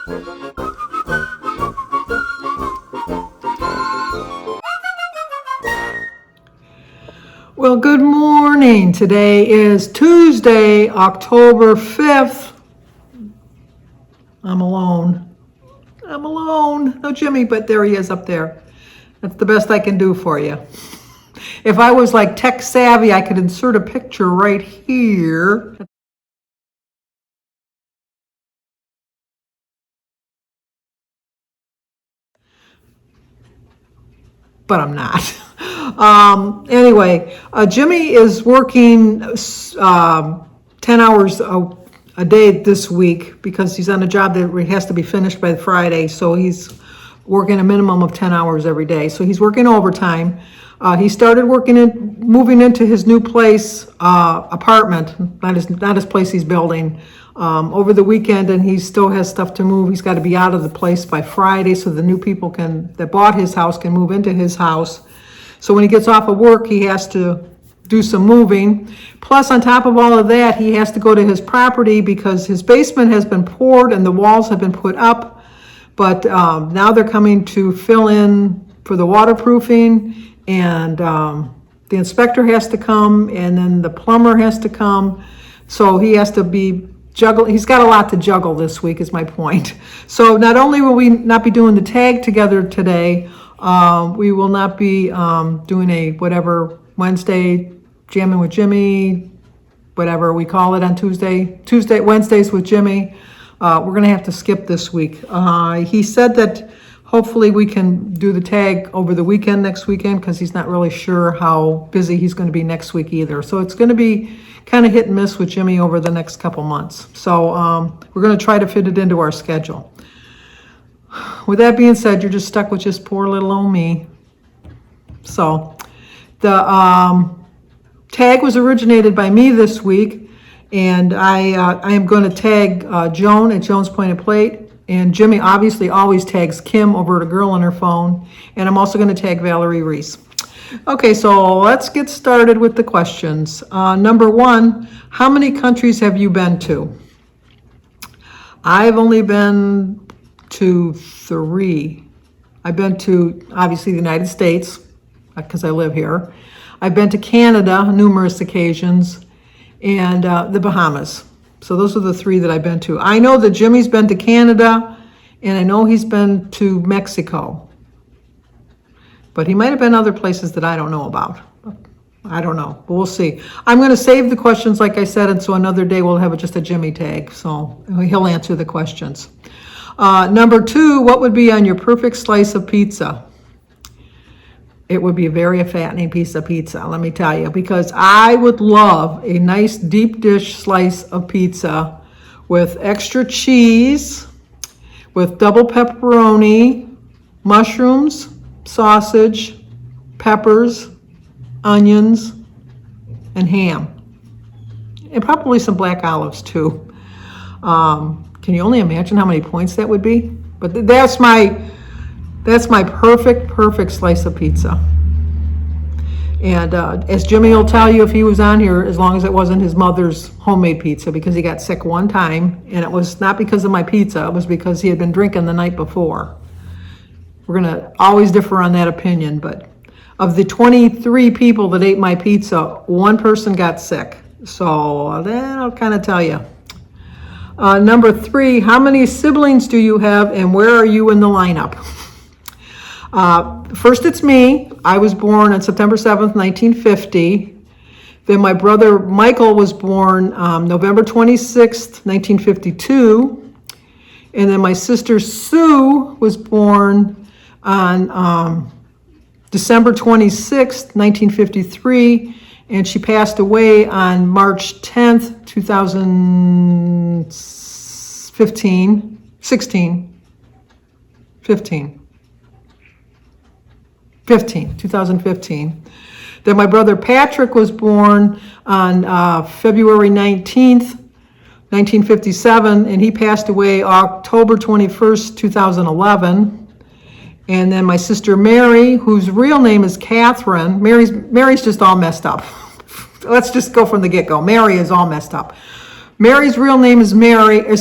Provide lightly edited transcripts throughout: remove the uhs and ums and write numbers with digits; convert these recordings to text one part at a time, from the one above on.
Well, good morning. Today is Tuesday, October 5th. I'm alone. No Jimmy, but there he is up there. That's the best I can do for you. If I was like tech savvy, I could insert a picture right here. But I'm not. Anyway, Jimmy is working 10 hours a day this week because he's on a job that has to be finished by Friday. So he's working a minimum of 10 hours every day. So he's working overtime. He started moving into his new place, apartment, not his place he's building, over the weekend, and he still has stuff to move. He's got to be out of the place by Friday so the new people that bought his house can move into his house. So when he gets off of work, he has to do some moving. Plus, on top of all of that, he has to go to his property because his basement has been poured and the walls have been put up. But now they're coming to fill in for the waterproofing, and the inspector has to come, and then the plumber has to come. So he has to he's got a lot to juggle this week, is my point. So not only will we not be doing the tag together today, we will not be doing a whatever Wednesday jamming with Jimmy, whatever we call it on Wednesdays with Jimmy. We're going to have to skip this week. He said that hopefully we can do the tag over the weekend next weekend because he's not really sure how busy he's going to be next week either. So it's going to be kind of hit and miss with Jimmy over the next couple months. So we're going to try to fit it into our schedule. With that being said, you're just stuck with just poor little old me. So the tag was originated by me this week, and I am going to tag Joan at Joan's Pointed Plate, and Jimmy obviously always tags Kim over at a girl on her phone, and I'm also going to tag Valerie Reese. Okay, so let's get started with the questions. Number one, how many countries have you been to? I've only been to 3. I've been to, obviously, the United States, because I live here. I've been to Canada on numerous occasions, and the Bahamas. So those are the 3 that I've been to. I know that Jimmy's been to Canada, and I know he's been to Mexico. But he might have been other places that I don't know about. I don't know, but we'll see. I'm going to save the questions, like I said, and so another day we'll have just a Jimmy tag. So he'll answer the questions. Number 2, what would be on your perfect slice of pizza? It would be a very fattening piece of pizza, let me tell you, because I would love a nice deep dish slice of pizza with extra cheese, with double pepperoni, mushrooms, sausage, peppers, onions, and ham, and probably some black olives too. Can you only imagine how many points that would be? But that's my perfect slice of pizza. And as Jimmy will tell you if he was on here, as long as it wasn't his mother's homemade pizza, because he got sick one time, and it was not because of my pizza, it was because he had been drinking the night before. We're going to always differ on that opinion, but of the 23 people that ate my pizza, 1 person got sick. So that'll kind of tell you. Number 3, how many siblings do you have, and where are you in the lineup? First, it's me. I was born on September 7th, 1950. Then my brother Michael was born November 26th, 1952. And then my sister Sue was born on December 26th, 1953. And she passed away on March 10th, 2015. Then my brother Patrick was born on February 19th, 1957, and he passed away October 21st, 2011. And then my sister Mary, whose real name is Catherine. Mary's just all messed up. Let's just go from the get-go. Mary is all messed up. Mary's real name is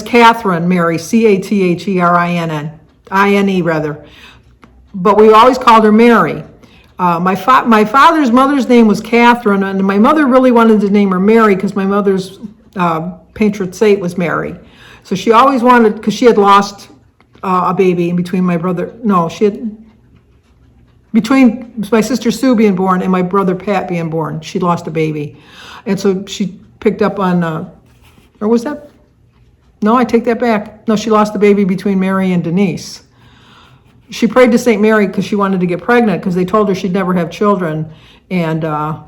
Catherine Mary, Catherin, rather. But we always called her Mary. My father's mother's name was Catherine, and my mother really wanted to name her Mary because my mother's patron saint was Mary. So she always wanted, because she had lost a baby in between between my sister Sue being born and my brother Pat being born, she lost a baby. And so she picked up on, or was that? No, I take that back. No, she lost the baby between Mary and Denise. She prayed to St. Mary because she wanted to get pregnant because they told her she'd never have children. And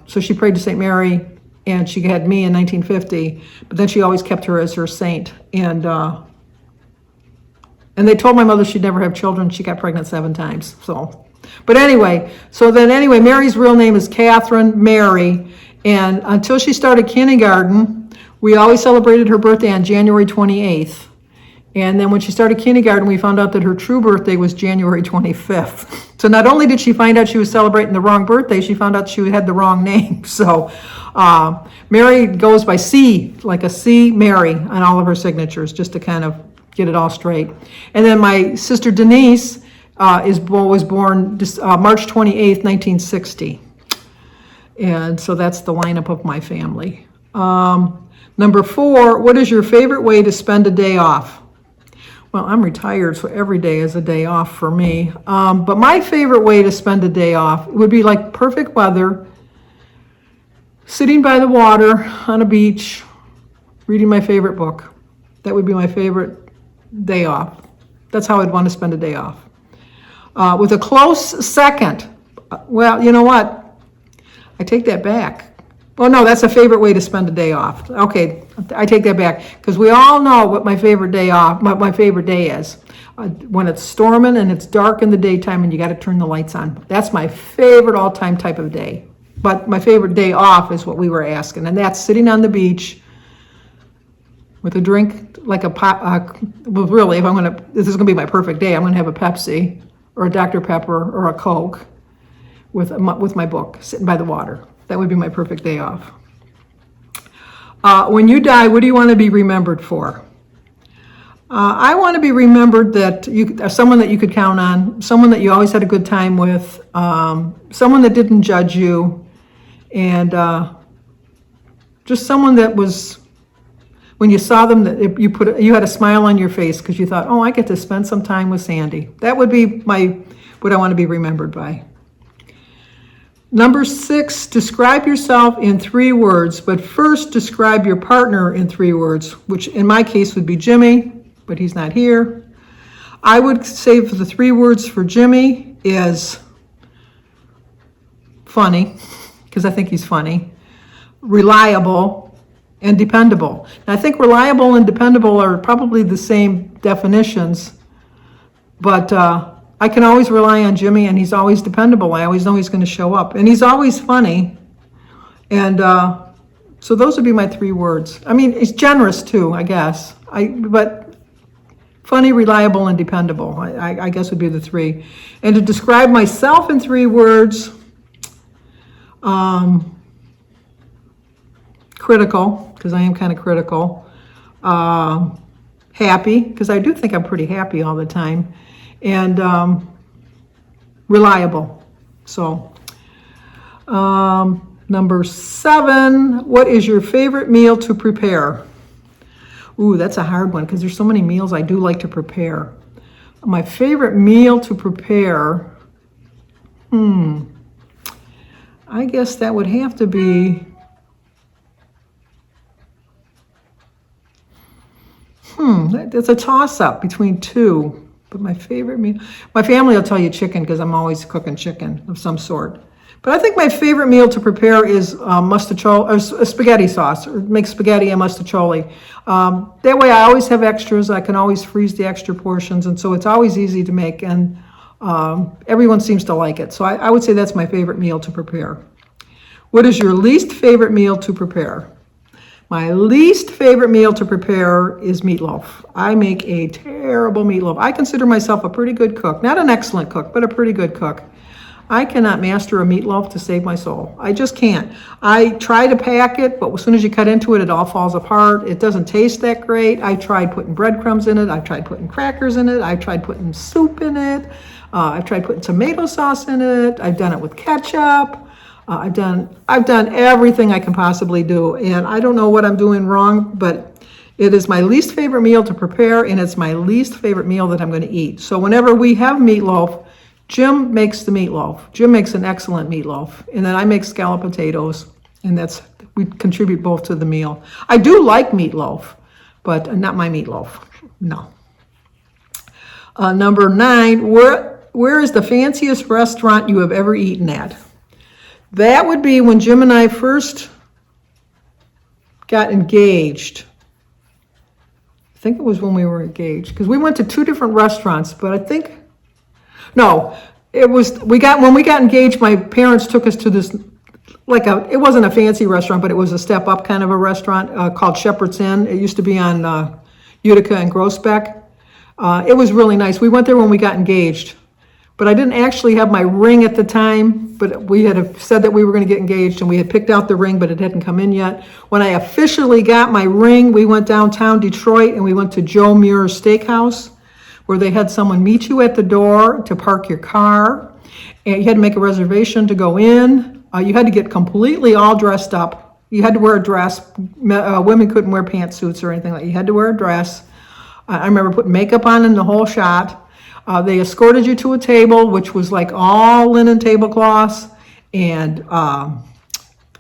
so she prayed to St. Mary, and she had me in 1950, but then she always kept her as her saint. And they told my mother she'd never have children. She got pregnant 7 times. But anyway, Mary's real name is Catherine Mary. And until she started kindergarten, we always celebrated her birthday on January 28th. And then when she started kindergarten, we found out that her true birthday was January 25th. So not only did she find out she was celebrating the wrong birthday, she found out she had the wrong name. So Mary goes by C, like a C Mary on all of her signatures, just to kind of get it all straight. And then my sister Denise was born March 28th, 1960. And so that's the lineup of my family. Number 4, what is your favorite way to spend a day off? Well, I'm retired, so every day is a day off for me. But my favorite way to spend a day off would be like perfect weather, sitting by the water on a beach, reading my favorite book. That would be my favorite day off. That's how I'd want to spend a day off. With a close second, well, you know what? I take that back. Oh no, that's a favorite way to spend a day off. Okay, I take that back because we all know what my favorite day is. When it's storming and it's dark in the daytime and you got to turn the lights on. That's my favorite all-time type of day. But my favorite day off is what we were asking, and that's sitting on the beach with a drink like a pop. Well, really, this is gonna be my perfect day. I'm gonna have a Pepsi or a Dr. Pepper or a Coke with my book, sitting by the water. That would be my perfect day off. When you die, what do you want to be remembered for? I want to be remembered that you are someone that you could count on, someone that you always had a good time with, someone that didn't judge you, and just someone that was, when you saw them, that you had a smile on your face because you thought, oh, I get to spend some time with Sandy. That would be what I want to be remembered by. Number 6, describe yourself in 3 words, but first describe your partner in 3 words, which in my case would be Jimmy, but he's not here. I would say for the 3 words for Jimmy is funny, because I think he's funny, reliable, and dependable. And I think reliable and dependable are probably the same definitions, but I can always rely on Jimmy, and he's always dependable. I always know he's going to show up, and he's always funny. And so those would be my 3 words. I mean, he's generous too, I guess. But funny, reliable, and dependable, I guess would be the 3. And to describe myself in 3 words, critical, because I am kind of critical. Happy, because I do think I'm pretty happy all the time. And reliable. So, number 7, what is your favorite meal to prepare? Ooh, that's a hard one because there's so many meals I do like to prepare. My favorite meal to prepare, I guess that would have to be, it's a toss-up between 2. But my favorite meal, my family will tell you chicken because I'm always cooking chicken of some sort. But I think my favorite meal to prepare is mustacholi, or spaghetti sauce, or make spaghetti and mustacholi. That way I always have extras. I can always freeze the extra portions, and so it's always easy to make, and everyone seems to like it. So I would say that's my favorite meal to prepare. What is your least favorite meal to prepare? My least favorite meal to prepare is meatloaf. I make a terrible meatloaf. I consider myself a pretty good cook. Not an excellent cook, but a pretty good cook. I cannot master a meatloaf to save my soul. I just can't. I try to pack it, but as soon as you cut into it, it all falls apart. It doesn't taste that great. I tried putting breadcrumbs in it. I've tried putting crackers in it. I've tried putting soup in it. I've tried putting tomato sauce in it. I've done it with ketchup. I've done everything I can possibly do, and I don't know what I'm doing wrong, but it is my least favorite meal to prepare, and it's my least favorite meal that I'm going to eat. So whenever we have meatloaf, Jim makes the meatloaf. Jim makes an excellent meatloaf, and then I make scallop potatoes, and we contribute both to the meal. I do like meatloaf, but not my meatloaf. No. Number 9, where is the fanciest restaurant you have ever eaten at? That would be when Jim and I first got engaged. I think it was when we were engaged, because we went to 2 different restaurants, but I think, no, it was, when we got engaged, my parents took us to this, it wasn't a fancy restaurant, but it was a step up kind of a restaurant called Shepherd's Inn. It used to be on Utica and Groesbeck. It was really nice. We went there when we got engaged, but I didn't actually have my ring at the time, but we had said that we were going to get engaged, and we had picked out the ring, but it hadn't come in yet. When I officially got my ring, we went downtown Detroit, and we went to Joe Muir's Steakhouse, where they had someone meet you at the door to park your car, and you had to make a reservation to go in. You had to get completely all dressed up. You had to wear a dress. Women couldn't wear pantsuits or anything like that. You had to wear a dress. I remember putting makeup on in the whole shot. They escorted you to a table, which was like all linen tablecloths and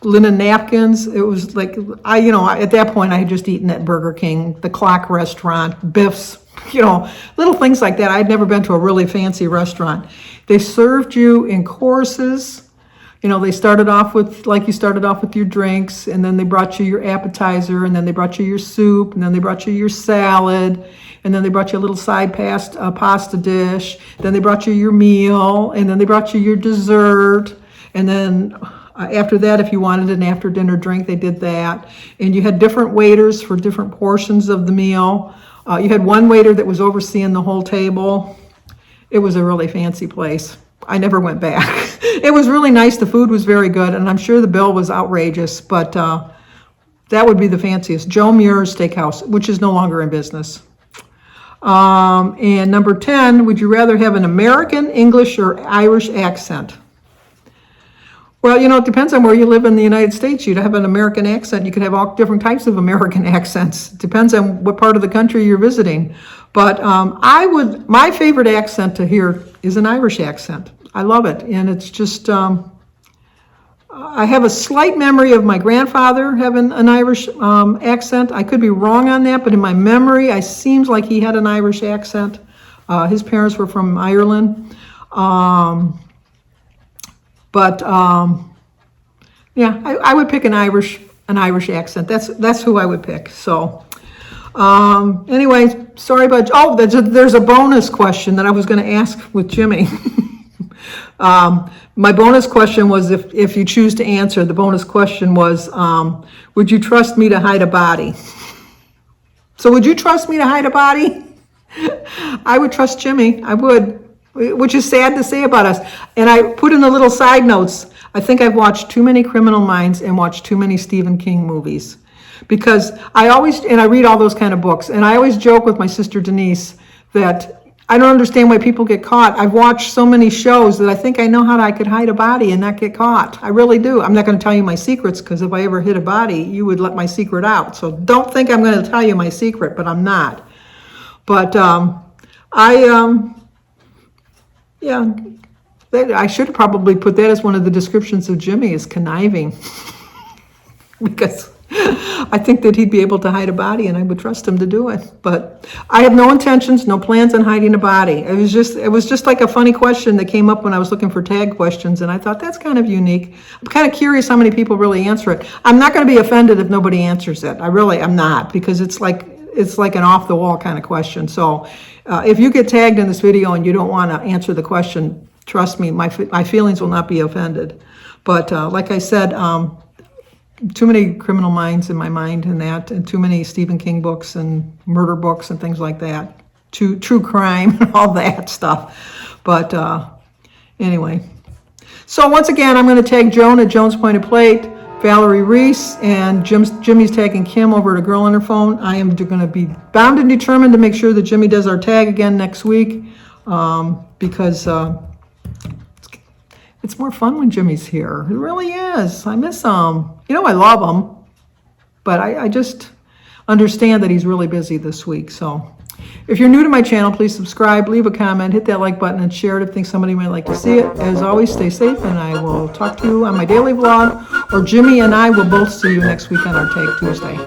linen napkins. It was like, at that point I had just eaten at Burger King, the Clock restaurant, Biff's, little things like that. I'd never been to a really fancy restaurant. They served you in courses. They started off with, like you started off with your drinks, and then they brought you your appetizer, and then they brought you your soup, and then they brought you your salad, and then they brought you a little side pasta dish, then they brought you your meal, and then they brought you your dessert, and then after that, if you wanted an after dinner drink, they did that. And you had different waiters for different portions of the meal. You had one waiter that was overseeing the whole table. It was a really fancy place. I never went back. It was really nice. The food was very good, and I'm sure the bill was outrageous, but that would be the fanciest. Joe Muir's Steakhouse, which is no longer in business. And number 10, would you rather have an American, English, or Irish accent? Well, it depends on where you live in the United States. You'd have an American accent. You could have all different types of American accents. It depends on what part of the country you're visiting. But my favorite accent to hear is an Irish accent. I love it. And it's just, I have a slight memory of my grandfather having an Irish accent. I could be wrong on that, but in my memory, it seems like he had an Irish accent. His parents were from Ireland. Yeah, I would pick an Irish accent. That's who I would pick. So, anyway, sorry about. Oh, there's a bonus question that I was going to ask with Jimmy. My bonus question was if you choose to answer. The bonus question was, would you trust me to hide a body? So, would you trust me to hide a body? I would trust Jimmy. I would. Which is sad to say about us. And I put in the little side notes, I think I've watched too many Criminal Minds and watched too many Stephen King movies. Because I read all those kind of books, and I always joke with my sister Denise that I don't understand why people get caught. I've watched so many shows that I think I know how I could hide a body and not get caught. I really do. I'm not going to tell you my secrets, because if I ever hid a body, you would let my secret out. So don't think I'm going to tell you my secret, but I'm not. But yeah, I should probably put that as one of the descriptions of Jimmy, is conniving. Because I think that he'd be able to hide a body, and I would trust him to do it. But I have no intentions, no plans on hiding a body. It was just like a funny question that came up when I was looking for tag questions, and I thought that's kind of unique. I'm kind of curious how many people really answer it. I'm not going to be offended if nobody answers it. I'm not, because it's like an off-the-wall kind of question. So if you get tagged in this video and you don't want to answer the question, trust me, my feelings will not be offended. But like I said, too many Criminal Minds in my mind and too many Stephen King books and murder books and things like that. True crime and all that stuff. But anyway, So once again, I'm going to tag Joan at Joan's Point of Plate, Valerie Reese, and Jimmy's tagging Kim over at A Girl on Her Phone. I am going to be bound and determined to make sure that Jimmy does our tag again next week, because it's more fun when Jimmy's here. It really is. I miss him. You know, I love him, but I just understand that he's really busy this week. So if you're new to my channel, please subscribe, leave a comment, hit that like button, and share it if you think somebody might like to see it. As always, stay safe, and I will talk to you on my daily vlog, or Jimmy and I will both see you next week on our Tag Tuesday.